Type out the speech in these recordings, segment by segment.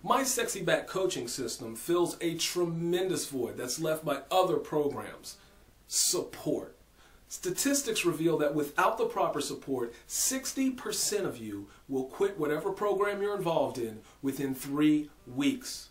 My Sexy Back coaching system fills a tremendous void that's left by other programs. Support. Statistics reveal that without the proper support, 60% of you will quit whatever program you're involved in within 3 weeks.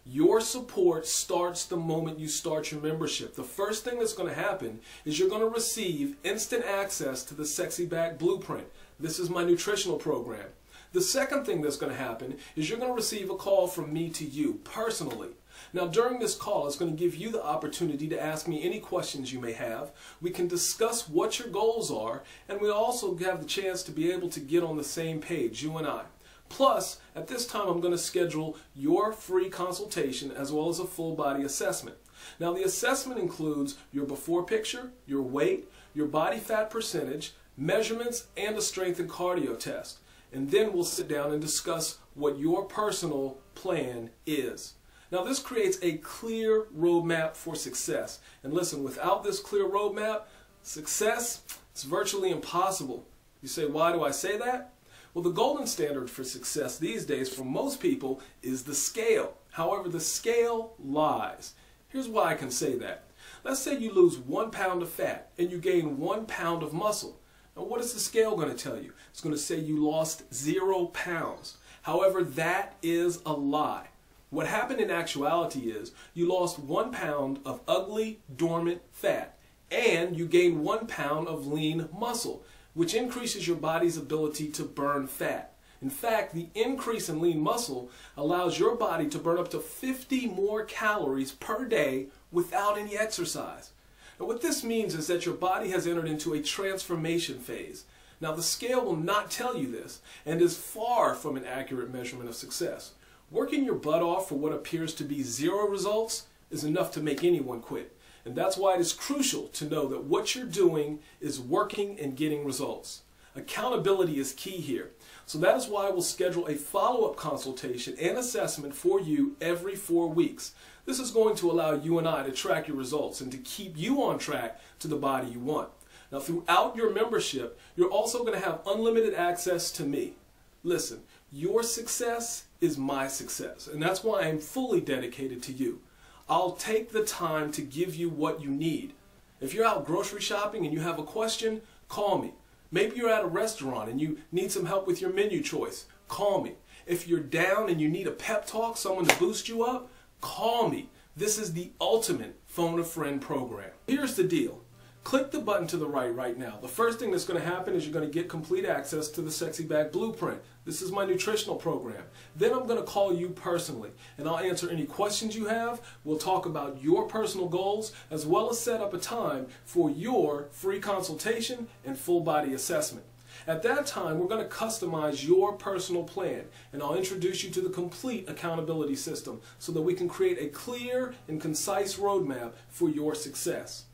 Your support starts the moment you start your membership. The first thing that's going to happen is you're going to receive instant access to the Sexy Back Blueprint. This is my nutritional program. The second thing that's going to happen is you're going to receive a call from me to you personally. Now during this call, it's going to give you the opportunity to ask me any questions you may have. We can discuss what your goals are, and we also have the chance to be able to get on the same page, you and I. Plus, at this time, I'm going to schedule your free consultation as well as a full body assessment. Now the assessment includes your before picture, your weight, your body fat percentage, measurements, and a strength and cardio test. And then we'll sit down and discuss what your personal plan is. Now this creates a clear roadmap for success. And listen, without this clear roadmap, success is virtually impossible. You say, why do I say that? Well, the golden standard for success these days for most people is the scale. However, the scale lies. Here's why I can say that. Let's say you lose 1 pound of fat and you gain 1 pound of muscle. Now, what is the scale going to tell you? It's going to say you lost 0 pounds. However, that is a lie. What happened in actuality is you lost 1 pound of ugly, dormant fat, and you gained 1 pound of lean muscle, which increases your body's ability to burn fat. In fact, the increase in lean muscle allows your body to burn up to 50 more calories per day without any exercise. Now, what this means is that your body has entered into a transformation phase. Now, the scale will not tell you this and is far from an accurate measurement of success. Working your butt off for what appears to be 0 results is enough to make anyone quit. And that's why it is crucial to know that what you're doing is working and getting results. Accountability is key here. So that is why we'll schedule a follow-up consultation and assessment for you every 4 weeks. This is going to allow you and I to track your results and to keep you on track to the body you want. Now, throughout your membership, you're also going to have unlimited access to me. Listen, your success is my success, and that's why I'm fully dedicated to you. I'll take the time to give you what you need. If you're out grocery shopping and you have a question, call me. Maybe you're at a restaurant and you need some help with your menu choice, call me. If you're down and you need a pep talk, someone to boost you up, call me. This is the ultimate phone a friend program. Here's the deal. Click the button to the right now. The first thing that's going to happen is you're going to get complete access to the Sexy Back Blueprint. This is my nutritional program. Then I'm going to call you personally, and I'll answer any questions you have. We'll talk about your personal goals, as well as set up a time for your free consultation and full body assessment. At that time, we're going to customize your personal plan, and I'll introduce you to the complete accountability system so that we can create a clear and concise roadmap for your success.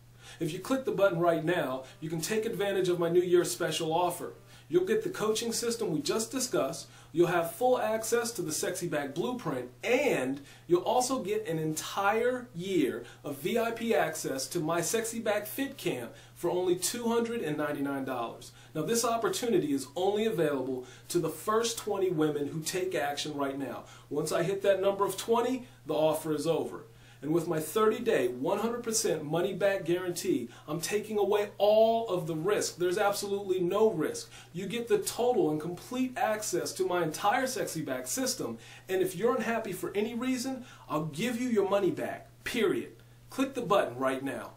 If you click the button right now, you can take advantage of my New Year's special offer. You'll get the coaching system we just discussed, you'll have full access to the Sexy Back Blueprint, and you'll also get an entire year of VIP access to my Sexy Back Fit Camp for only $299. Now this opportunity is only available to the first 20 women who take action right now. Once I hit that number of 20, the offer is over. And with my 30-day, 100% money-back guarantee, I'm taking away all of the risk. There's absolutely no risk. You get the total and complete access to my entire Sexy Back system. And if you're unhappy for any reason, I'll give you your money back, period. Click the button right now.